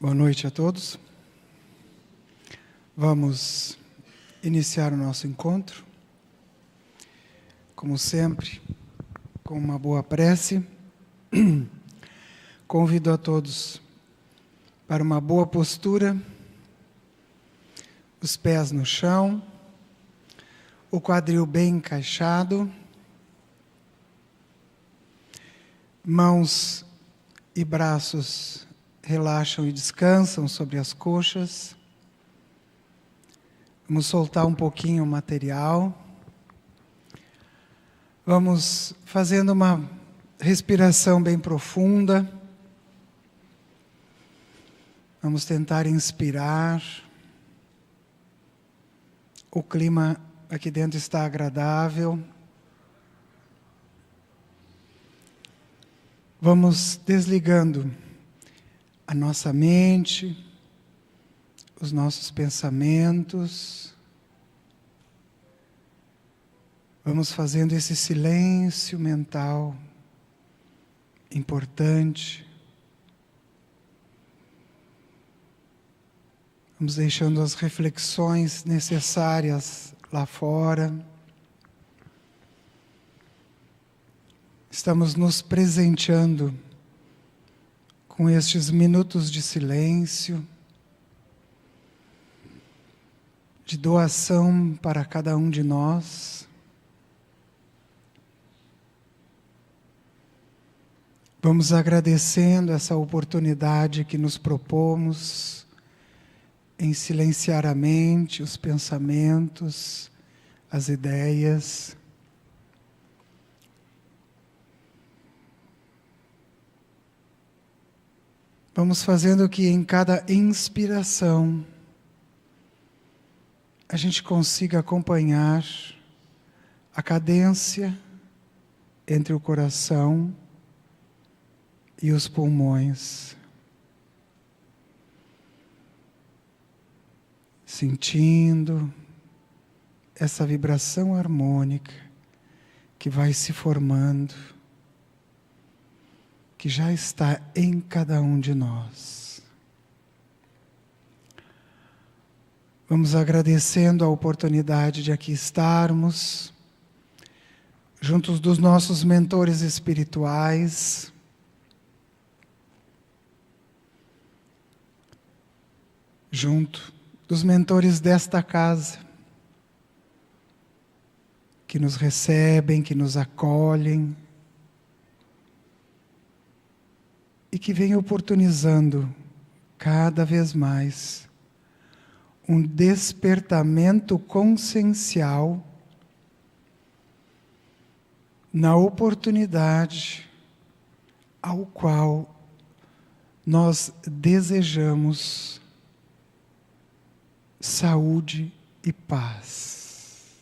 Boa noite a todos. Vamos iniciar o nosso encontro, como sempre, com uma boa prece. Convido a todos para uma boa postura, os pés no chão, o quadril bem encaixado, mãos e braços relaxam e descansam sobre as coxas. Vamos soltar um pouquinho o material. Vamos fazendo uma respiração bem profunda. Vamos tentar inspirar. O clima aqui dentro está agradável. Vamos desligando a nossa mente, os nossos pensamentos. Vamos fazendo esse silêncio mental importante. Vamos deixando as reflexões necessárias lá fora. Estamos nos presenteando com estes minutos de silêncio, de doação para cada um de nós. Vamos agradecendo essa oportunidade que nos propomos em silenciar a mente, os pensamentos, as ideias. Vamos fazendo que em cada inspiração a gente consiga acompanhar a cadência entre o coração e os pulmões, sentindo essa vibração harmônica que vai se formando, que já está em cada um de nós. Vamos agradecendo a oportunidade de aqui estarmos, juntos dos nossos mentores espirituais, junto dos mentores desta casa, que nos recebem, que nos acolhem, e que vem oportunizando cada vez mais um despertamento consciencial na oportunidade ao qual nós desejamos saúde e paz.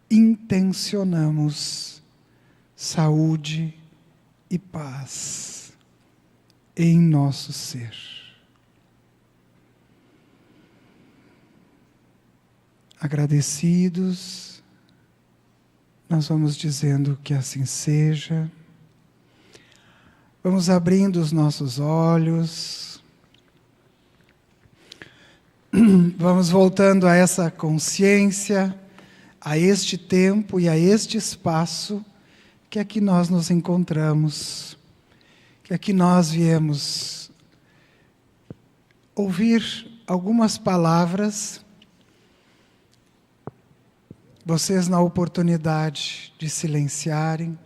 Intencionamos saúde e paz em nosso ser. Agradecidos, nós vamos dizendo que assim seja. Vamos abrindo os nossos olhos. Vamos voltando a essa consciência, a este tempo e a este espaço que aqui nós nos encontramos, que aqui nós viemos ouvir algumas palavras, vocês na oportunidade de silenciarem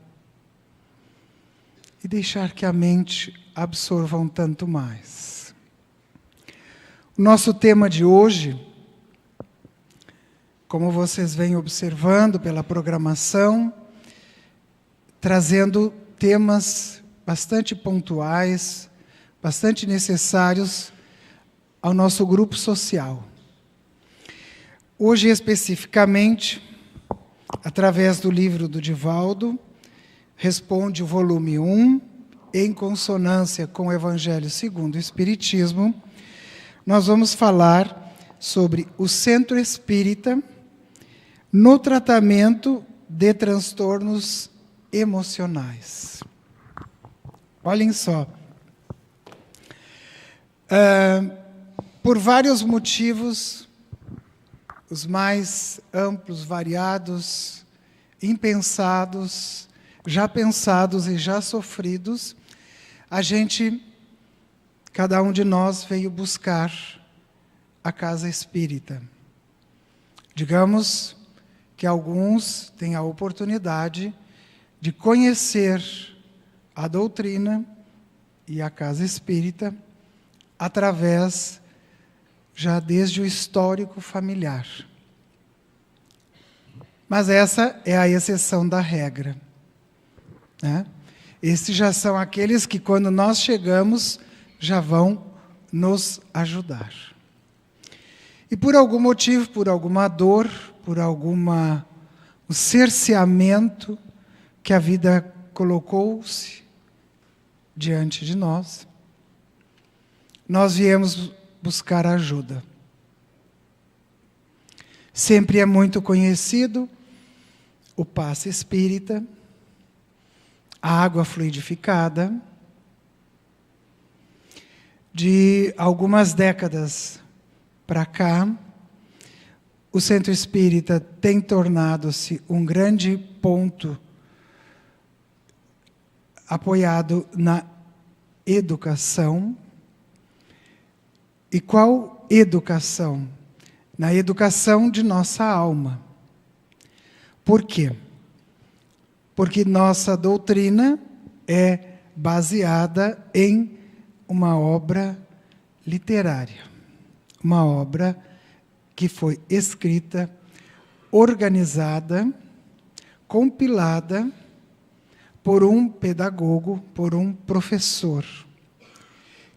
e deixar que a mente absorva um tanto mais. O nosso tema de hoje, como vocês vêm observando pela programação, trazendo temas bastante pontuais, bastante necessários ao nosso grupo social. Hoje, especificamente, através do livro do Divaldo, Responde o volume 1, em consonância com o Evangelho segundo o Espiritismo, nós vamos falar sobre o Centro Espírita no tratamento de transtornos emocionais. Olhem só, Por vários motivos, os mais amplos, variados, impensados, já pensados e já sofridos, cada um de nós veio buscar a casa espírita. Digamos que alguns têm a oportunidade de conhecer a doutrina e a casa espírita através, já desde o histórico familiar. Mas essa é a exceção da regra, né? Esses já são aqueles que, quando nós chegamos, já vão nos ajudar. E por algum motivo, por alguma dor, por um cerceamento que a vida colocou-se diante de nós, nós viemos buscar ajuda. Sempre é muito conhecido o passe espírita, a água fluidificada. De algumas décadas para cá, o Centro Espírita tem tornado-se um grande ponto apoiado na educação. E qual educação? Na educação de nossa alma. Por quê? Porque nossa doutrina é baseada em uma obra literária, uma obra que foi escrita, organizada, compilada por um pedagogo, por um professor,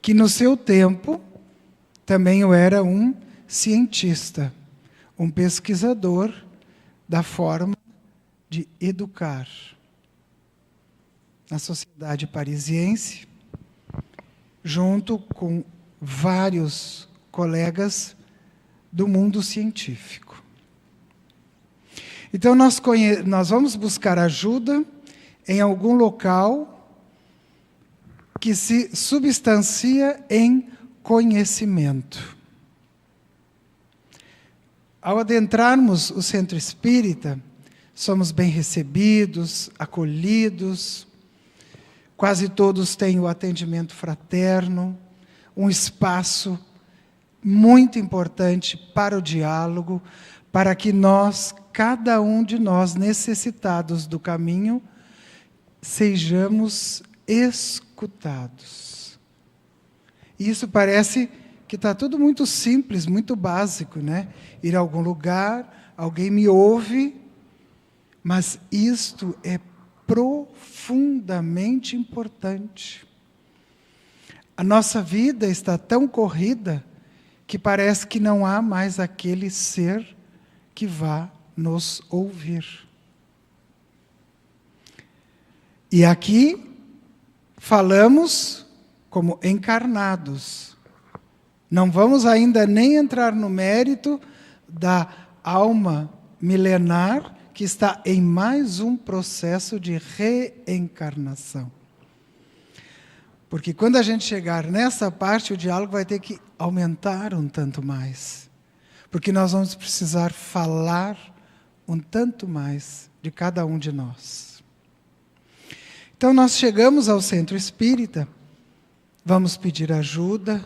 que no seu tempo também era um cientista, um pesquisador da forma de educar. Na sociedade parisiense, junto com vários colegas do mundo científico. Então, nós vamos buscar ajuda em algum local que se substancia em conhecimento. Ao adentrarmos o Centro Espírita, somos bem recebidos, acolhidos. Quase todos têm o atendimento fraterno, um espaço muito importante para o diálogo, para que nós, cada um de nós, necessitados do caminho, sejamos escutados. Isso parece que está tudo muito simples, muito básico, né? Ir a algum lugar, alguém me ouve, mas isto é profundamente importante. A nossa vida está tão corrida que parece que não há mais aquele ser que vá nos ouvir. E aqui falamos como encarnados. Não vamos ainda nem entrar no mérito da alma milenar que está em mais um processo de reencarnação. Porque quando a gente chegar nessa parte, o diálogo vai ter que aumentar um tanto mais. Porque nós vamos precisar falar um tanto mais de cada um de nós. Então, nós chegamos ao Centro Espírita, vamos pedir ajuda,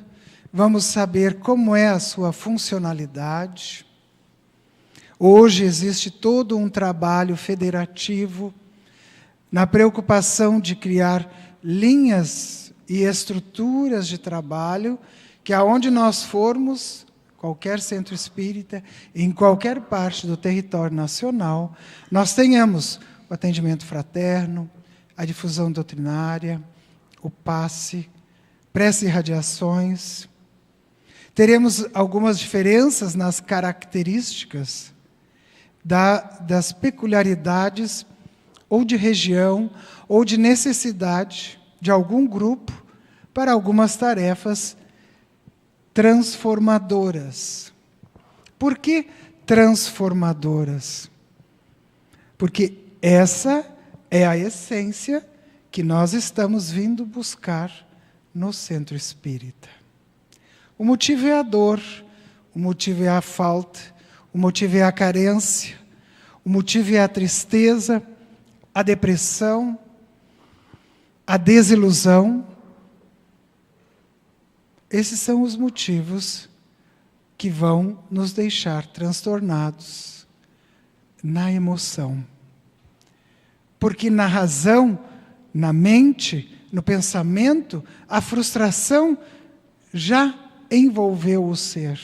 vamos saber como é a sua funcionalidade. Hoje existe todo um trabalho federativo na preocupação de criar linhas e estruturas de trabalho que aonde nós formos, qualquer centro espírita, em qualquer parte do território nacional, nós tenhamos o atendimento fraterno, a difusão doutrinária, o passe, prece e radiações. Teremos algumas diferenças nas características das peculiaridades ou de região ou de necessidade de algum grupo para algumas tarefas transformadoras. Por que transformadoras? Porque essa é a essência que nós estamos vindo buscar no Centro Espírita. O motivo é a dor, o motivo é a falta, o motivo é a carência, o motivo é a tristeza, a depressão, a desilusão. Esses são os motivos que vão nos deixar transtornados na emoção. Porque na razão, na mente, no pensamento, a frustração já envolveu o ser.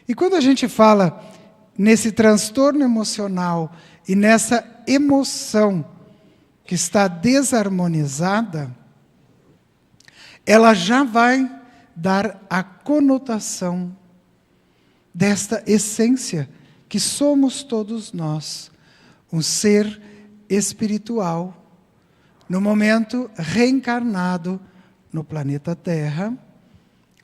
E quando a gente fala nesse transtorno emocional e nessa emoção que está desarmonizada, ela já vai dar a conotação desta essência que somos todos nós, um ser espiritual, no momento reencarnado no planeta Terra,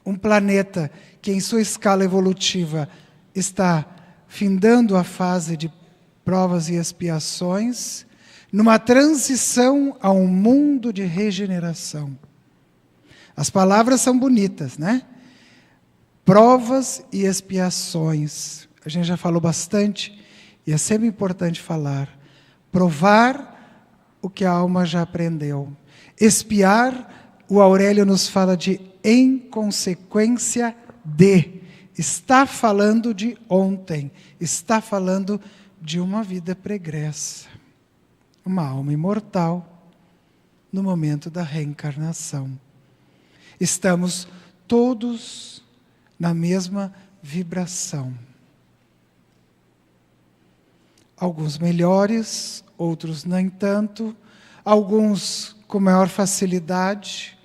um planeta que em sua escala evolutiva está findando a fase de provas e expiações, numa transição a um mundo de regeneração. As palavras são bonitas, né? Provas e expiações. A gente já falou bastante, e é sempre importante falar. Provar o que a alma já aprendeu. Expiar, o Aurélio nos fala de em consequência de. Está falando de ontem. Está falando de uma vida pregressa. Uma alma imortal no momento da reencarnação. Estamos todos na mesma vibração. Alguns melhores, outros nem tanto, alguns com maior facilidade,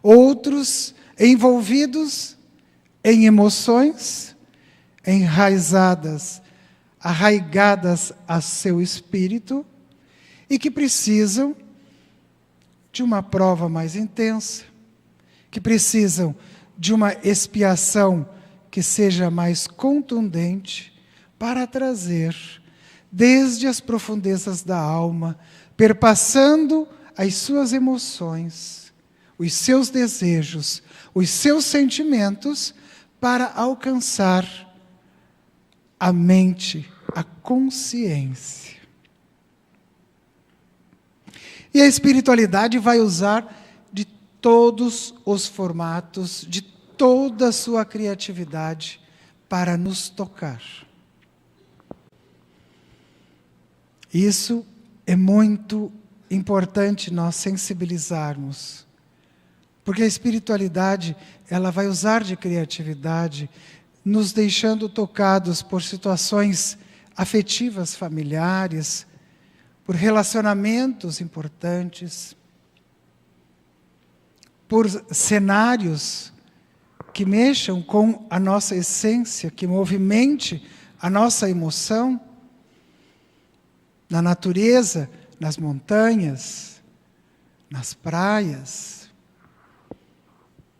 outros envolvidos em emoções arraigadas a seu espírito e que precisam de uma prova mais intensa, que precisam de uma expiação que seja mais contundente para trazer, desde as profundezas da alma, perpassando as suas emoções, os seus desejos, os seus sentimentos, para alcançar a mente, a consciência. E a espiritualidade vai usar de todos os formatos, de toda a sua criatividade para nos tocar. Isso é muito importante nós sensibilizarmos, porque a espiritualidade, ela vai usar de criatividade, nos deixando tocados por situações afetivas familiares, por relacionamentos importantes, por cenários que mexam com a nossa essência, que movimente a nossa emoção, na natureza, nas montanhas, nas praias,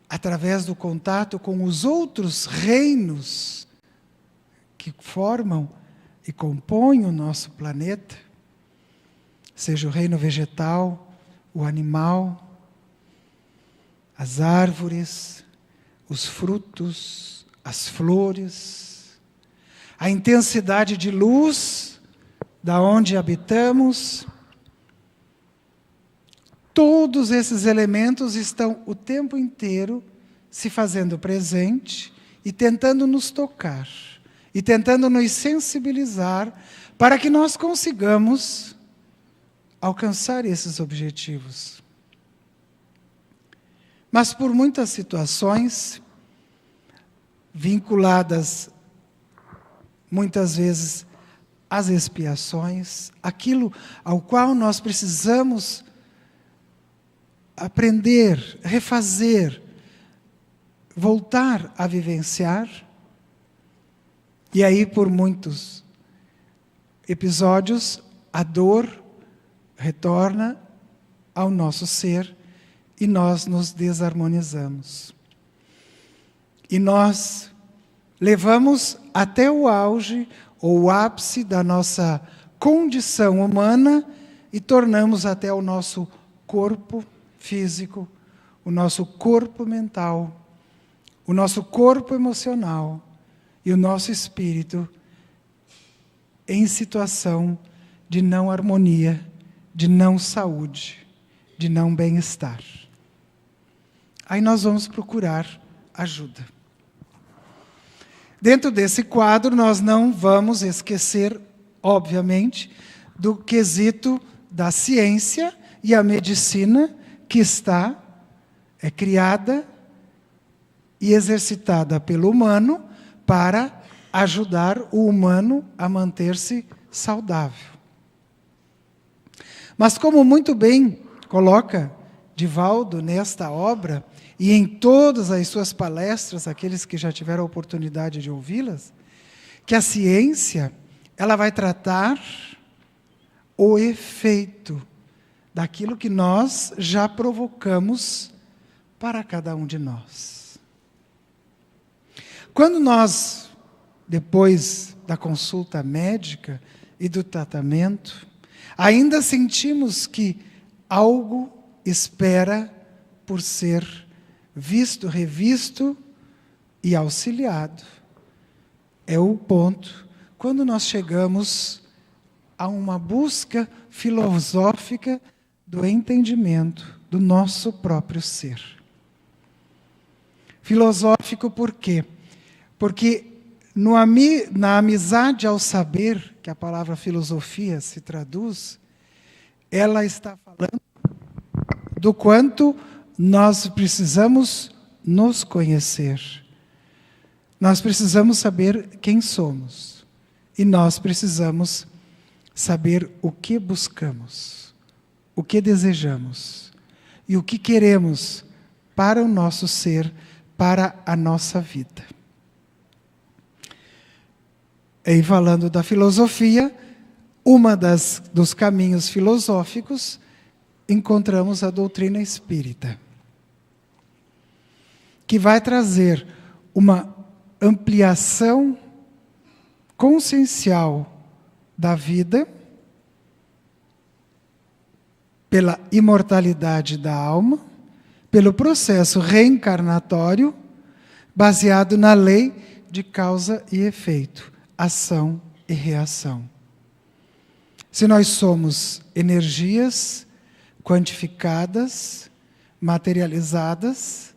através do contato com os outros reinos que formam e compõem o nosso planeta, seja o reino vegetal, o animal, as árvores, os frutos, as flores, a intensidade de luz da onde habitamos. Todos esses elementos estão o tempo inteiro se fazendo presente e tentando nos tocar, e tentando nos sensibilizar para que nós consigamos alcançar esses objetivos. Mas por muitas situações, vinculadas muitas vezes às expiações, aquilo ao qual nós precisamos aprender, refazer, voltar a vivenciar, e aí por muitos episódios a dor retorna ao nosso ser e nós nos desarmonizamos. E nós levamos até o auge ou o ápice da nossa condição humana e tornamos até o nosso corpo físico o nosso corpo mental, o nosso corpo emocional e o nosso espírito em situação de não harmonia, de não saúde, de não bem-estar. Aí nós vamos procurar ajuda. Dentro desse quadro, nós não vamos esquecer, obviamente, do quesito da ciência e a medicina que é criada e exercitada pelo humano para ajudar o humano a manter-se saudável. Mas como muito bem coloca Divaldo nesta obra, e em todas as suas palestras, aqueles que já tiveram a oportunidade de ouvi-las, que a ciência, ela vai tratar o efeito daquilo que nós já provocamos para cada um de nós. Quando nós, depois da consulta médica e do tratamento, ainda sentimos que algo espera por ser visto, revisto e auxiliado, é o ponto quando nós chegamos a uma busca filosófica do entendimento do nosso próprio ser. Filosófico por quê? Porque na amizade ao saber, que a palavra filosofia se traduz, ela está falando do quanto nós precisamos nos conhecer. Nós precisamos saber quem somos. E nós precisamos saber o que buscamos, o que desejamos e o que queremos para o nosso ser, para a nossa vida. E falando da filosofia, dos caminhos filosóficos, encontramos a doutrina espírita, que vai trazer uma ampliação consciencial da vida, pela imortalidade da alma, pelo processo reencarnatório, baseado na lei de causa e efeito, ação e reação. Se nós somos energias quantificadas, materializadas,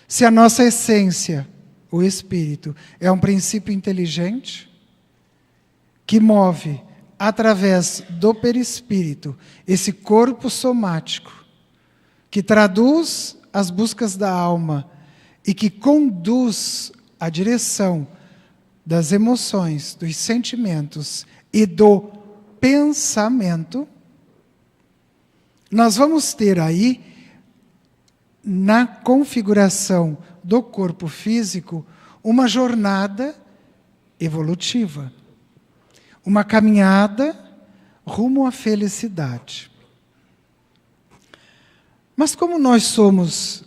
se a nossa essência, o espírito, é um princípio inteligente, que move, através do perispírito, esse corpo somático, que traduz as buscas da alma e que conduz a direção das emoções, dos sentimentos e do pensamento, nós vamos ter aí, na configuração do corpo físico, uma jornada evolutiva, uma caminhada rumo à felicidade. Mas como nós somos,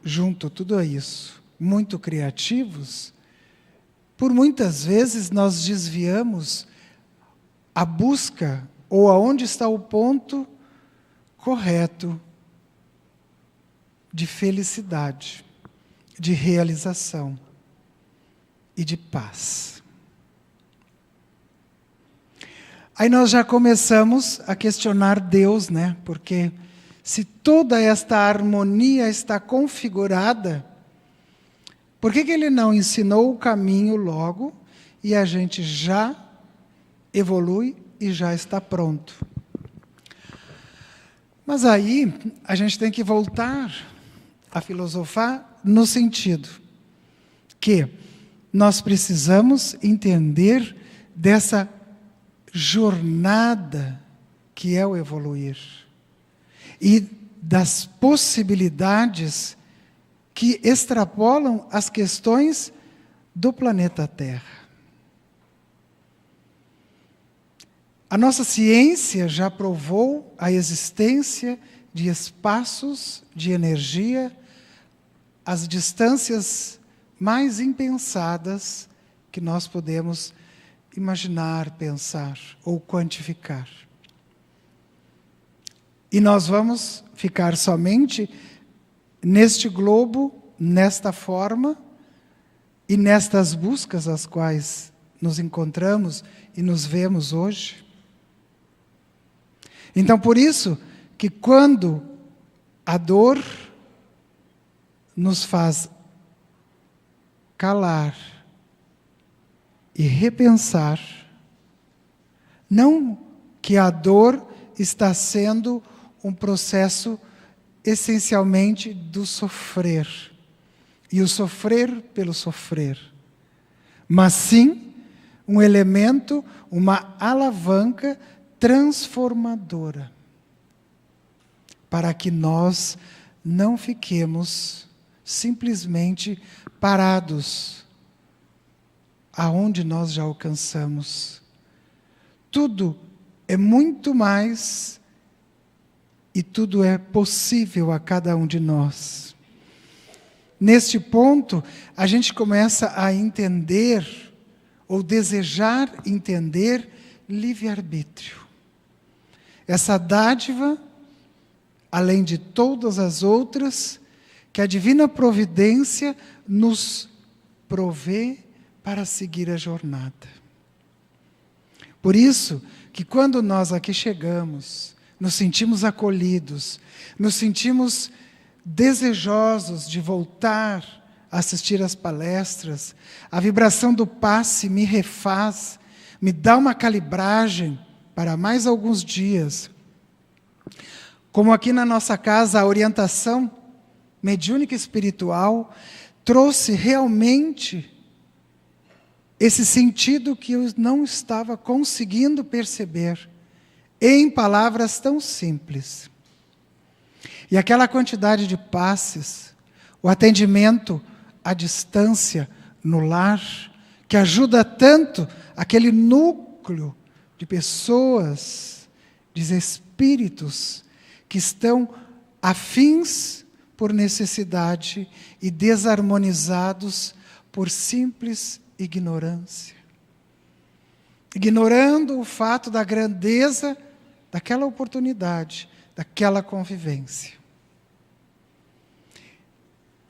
junto a tudo isso, muito criativos, por muitas vezes nós desviamos a busca, ou aonde está o ponto correto de felicidade, de realização e de paz. Aí nós já começamos a questionar Deus, né? Porque se toda esta harmonia está configurada, por que Ele não ensinou o caminho logo e a gente já evolui e já está pronto? Mas aí a gente tem que voltar a filosofar no sentido que nós precisamos entender dessa jornada que é o evoluir e das possibilidades que extrapolam as questões do planeta Terra. A nossa ciência já provou a existência de espaços de energia, as distâncias mais impensadas que nós podemos imaginar, pensar ou quantificar. E nós vamos ficar somente neste globo, nesta forma e nestas buscas às quais nos encontramos e nos vemos hoje? Então, por isso que quando a dor nos faz calar e repensar, não que a dor está sendo um processo essencialmente do sofrer, e o sofrer pelo sofrer, mas sim um elemento, uma alavanca transformadora, para que nós não fiquemos simplesmente parados aonde nós já alcançamos. Tudo é muito mais e tudo é possível a cada um de nós. Neste ponto, a gente começa a entender, ou desejar entender, livre-arbítrio. Essa dádiva, além de todas as outras, que a divina providência nos provê para seguir a jornada. Por isso, que quando nós aqui chegamos, nos sentimos acolhidos, nos sentimos desejosos de voltar a assistir às palestras, a vibração do passe me refaz, me dá uma calibragem para mais alguns dias. Como aqui na nossa casa, a orientação mediúnica espiritual trouxe realmente esse sentido que eu não estava conseguindo perceber em palavras tão simples. E aquela quantidade de passes, o atendimento à distância no lar, que ajuda tanto aquele núcleo de pessoas, de espíritos, que estão afins por necessidade e desarmonizados por simples ignorância. Ignorando o fato da grandeza daquela oportunidade, daquela convivência.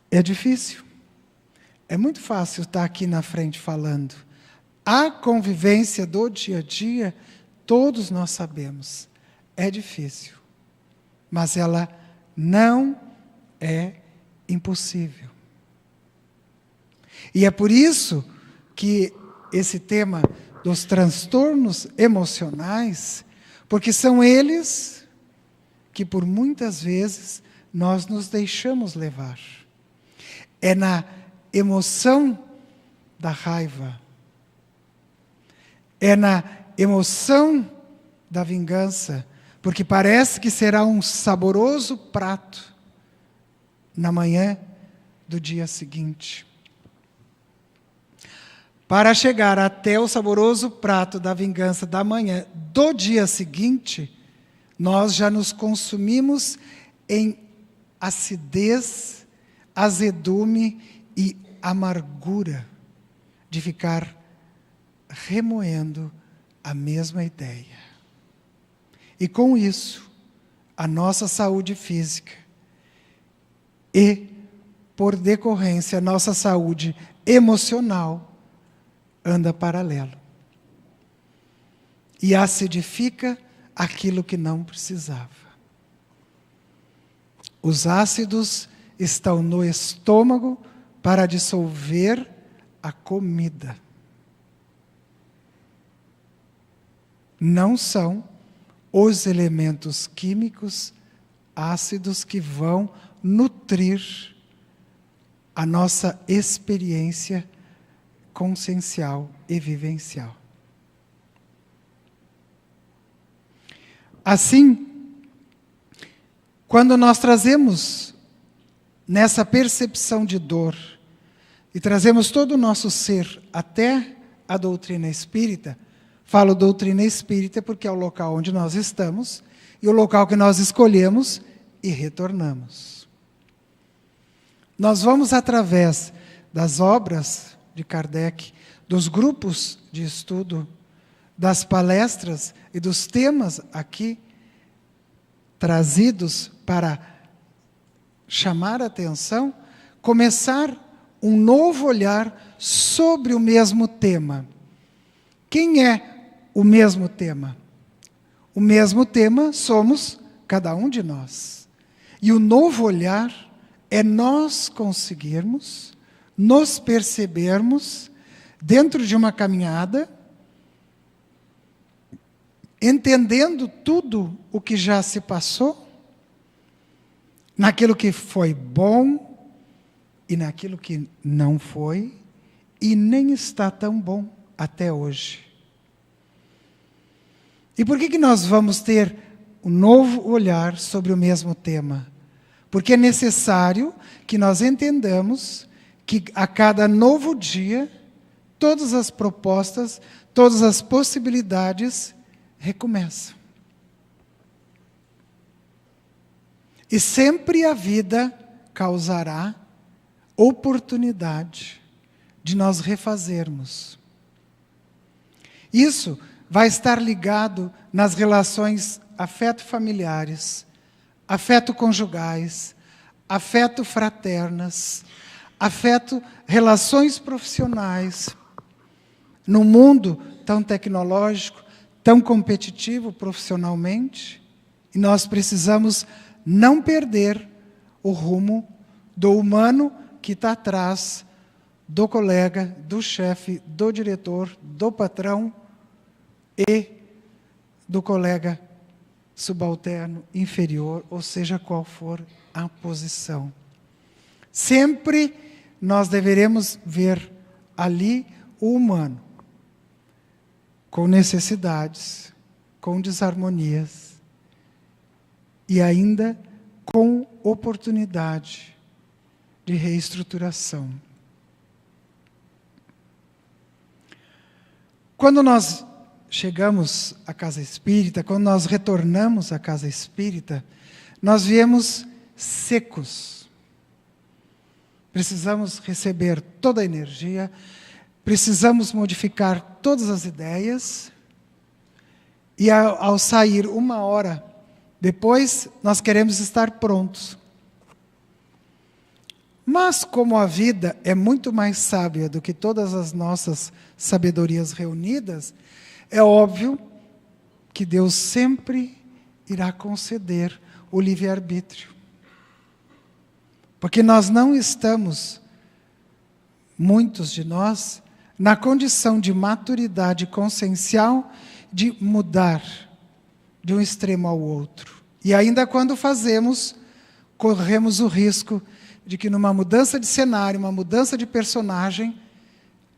É difícil. É muito fácil estar aqui na frente falando. A convivência do dia a dia, todos nós sabemos, é difícil. Mas ela não é impossível. E é por isso que esse tema dos transtornos emocionais, porque são eles que por muitas vezes nós nos deixamos levar. É na emoção da raiva, é na emoção da vingança, porque parece que será um saboroso prato na manhã do dia seguinte. Para chegar até o saboroso prato da vingança da manhã do dia seguinte, nós já nos consumimos em acidez, azedume e amargura de ficar remoendo a mesma ideia. E com isso, a nossa saúde física e, por decorrência, a nossa saúde emocional anda paralelo. E acidifica aquilo que não precisava. Os ácidos estão no estômago para dissolver a comida. Não são os elementos químicos ácidos que vão nutrir a nossa experiência consciencial e vivencial. Assim, quando nós trazemos nessa percepção de dor e trazemos todo o nosso ser até a doutrina espírita, falo doutrina espírita porque é o local onde nós estamos e o local que nós escolhemos e retornamos. Nós vamos através das obras de Kardec, dos grupos de estudo, das palestras e dos temas aqui trazidos para chamar a atenção, começar um novo olhar sobre o mesmo tema. Quem é o mesmo tema? O mesmo tema somos cada um de nós. E o novo olhar é nós conseguirmos nos percebermos dentro de uma caminhada, entendendo tudo o que já se passou, naquilo que foi bom e naquilo que não foi e nem está tão bom até hoje. E por que nós vamos ter um novo olhar sobre o mesmo tema? Porque é necessário que nós entendamos que a cada novo dia, todas as propostas, todas as possibilidades recomeçam. E sempre a vida causará oportunidade de nós refazermos. Isso vai estar ligado nas relações afeto-familiares, afeto-conjugais, afeto-fraternas, relações profissionais. Num mundo tão tecnológico, tão competitivo profissionalmente, e nós precisamos não perder o rumo do humano que está atrás do colega, do chefe, do diretor, do patrão e do colega subalterno, inferior, ou seja, qual for a posição. Sempre nós deveremos ver ali o humano, com necessidades, com desarmonias, e ainda com oportunidade de reestruturação. Quando nós chegamos à casa espírita, quando nós retornamos à casa espírita, nós viemos secos. Precisamos receber toda a energia, precisamos modificar todas as ideias, e ao sair 1 hora depois, nós queremos estar prontos. Mas como a vida é muito mais sábia do que todas as nossas sabedorias reunidas, é óbvio que Deus sempre irá conceder o livre-arbítrio. Porque nós não estamos, muitos de nós, na condição de maturidade consciencial de mudar de um extremo ao outro. E ainda quando fazemos, corremos o risco de que numa mudança de cenário, uma mudança de personagem,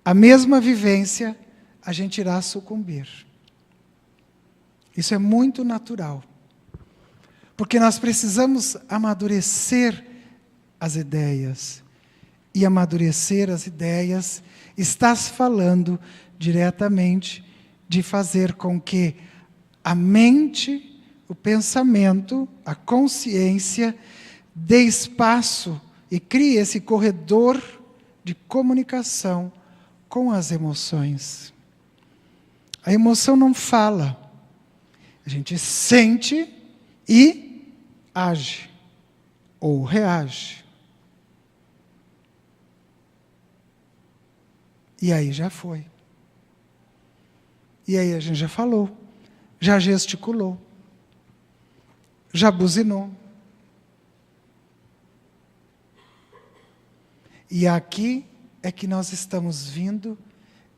a mesma vivência, a gente irá sucumbir. Isso é muito natural. Porque nós precisamos amadurecer as ideias. E amadurecer as ideias está falando diretamente de fazer com que a mente, o pensamento, a consciência, dê espaço e crie esse corredor de comunicação com as emoções. A emoção não fala. A gente sente e age ou reage. E aí já foi. E aí a gente já falou, já gesticulou, já buzinou. E aqui é que nós estamos vindo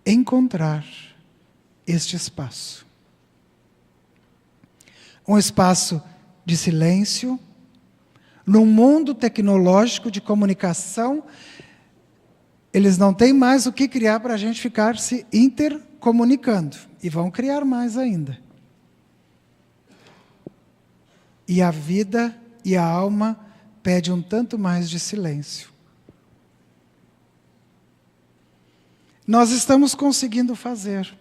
encontrar este espaço. Um espaço de silêncio, num mundo tecnológico de comunicação, eles não têm mais o que criar para a gente ficar se intercomunicando. E vão criar mais ainda. E a vida e a alma pedem um tanto mais de silêncio. Nós estamos conseguindo fazer.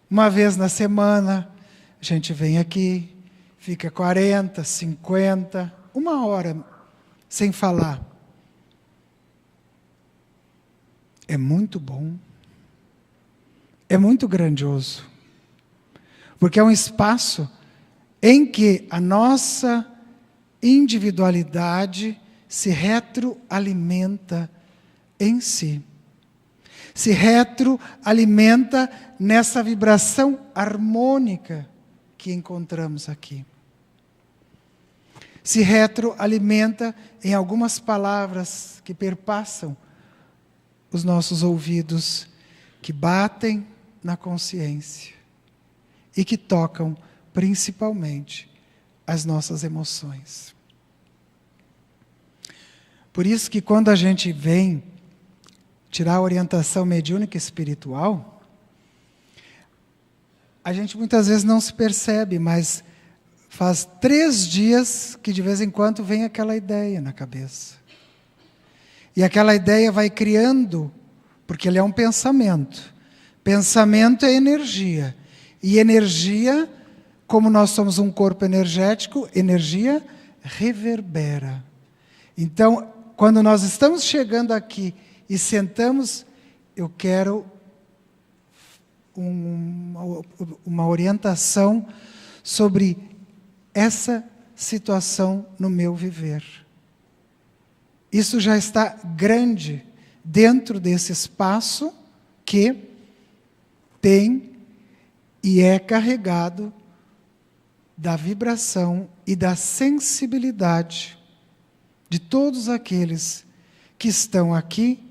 Uma vez na semana, a gente vem aqui, fica 40, 50, 1 hora sem falar. É muito bom. É muito grandioso. Porque é um espaço em que a nossa individualidade se retroalimenta em si. Se retroalimenta nessa vibração harmônica que encontramos aqui. Se retroalimenta em algumas palavras que perpassam os nossos ouvidos, que batem na consciência e que tocam principalmente as nossas emoções. Por isso que quando a gente vem tirar a orientação mediúnica espiritual, a gente muitas vezes não se percebe, mas faz 3 dias que de vez em quando vem aquela ideia na cabeça. E aquela ideia vai criando, porque ele é um pensamento. Pensamento é energia. E energia, como nós somos um corpo energético, energia reverbera. Então, quando nós estamos chegando aqui e sentamos, eu quero uma orientação sobre essa situação no meu viver. Isso já está grande dentro desse espaço que tem e é carregado da vibração e da sensibilidade de todos aqueles que estão aqui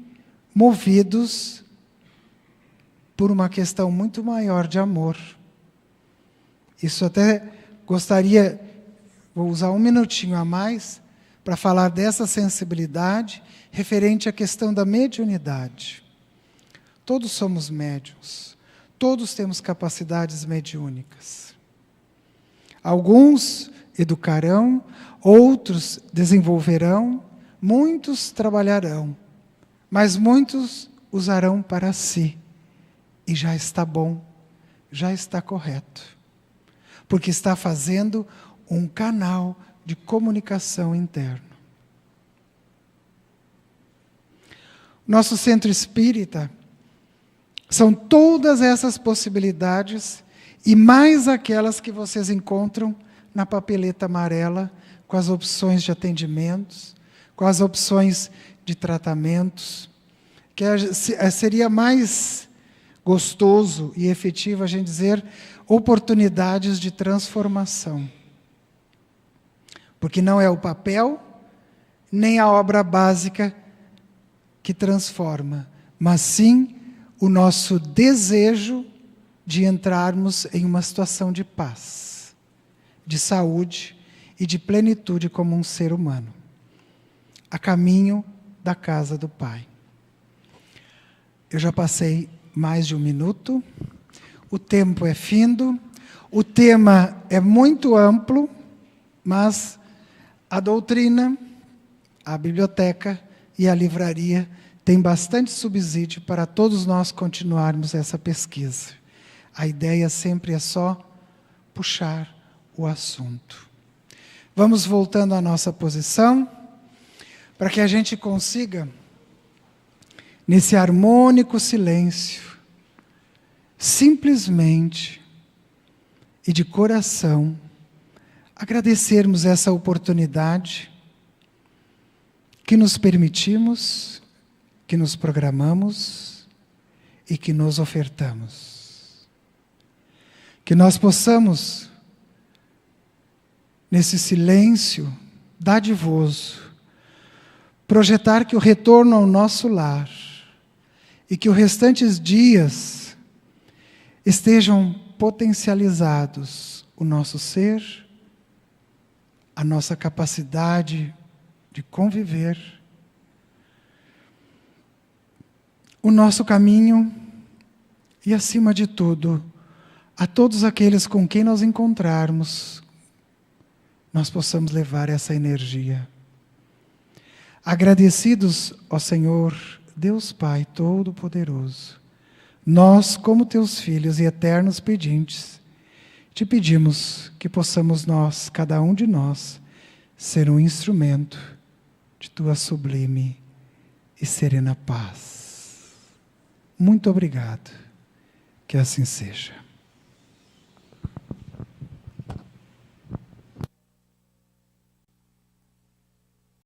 movidos por uma questão muito maior de amor. Isso até gostaria, vou usar 1 minutinho a mais, para falar dessa sensibilidade referente à questão da mediunidade. Todos somos médiuns, todos temos capacidades mediúnicas. Alguns educarão, outros desenvolverão, muitos trabalharão, mas muitos usarão para si. E já está bom, já está correto. Porque está fazendo um canal de comunicação interno. Nosso centro espírita são todas essas possibilidades e mais aquelas que vocês encontram na papeleta amarela, com as opções de atendimentos, com as opções de tratamentos, que seria mais gostoso e efetivo a gente dizer oportunidades de transformação. Porque não é o papel, nem a obra básica que transforma, mas sim o nosso desejo de entrarmos em uma situação de paz, de saúde e de plenitude como um ser humano, a caminho da casa do Pai. Eu já passei mais de 1 minuto, o tempo é findo, o tema é muito amplo, mas a doutrina, a biblioteca e a livraria têm bastante subsídio para todos nós continuarmos essa pesquisa. A ideia sempre é só puxar o assunto. Vamos voltando à nossa posição, para que a gente consiga, nesse harmônico silêncio, simplesmente e de coração, agradecermos essa oportunidade que nos permitimos, que nos programamos e que nos ofertamos. Que nós possamos, nesse silêncio dadivoso, projetar que o retorno ao nosso lar e que os restantes dias estejam potencializados o nosso ser, a nossa capacidade de conviver, o nosso caminho e, acima de tudo, a todos aqueles com quem nós encontrarmos, nós possamos levar essa energia. Agradecidos, ó Senhor, Deus Pai Todo-Poderoso, nós, como teus filhos e eternos pedintes, te pedimos que possamos nós, cada um de nós, ser um instrumento de tua sublime e serena paz. Muito obrigado. Que assim seja.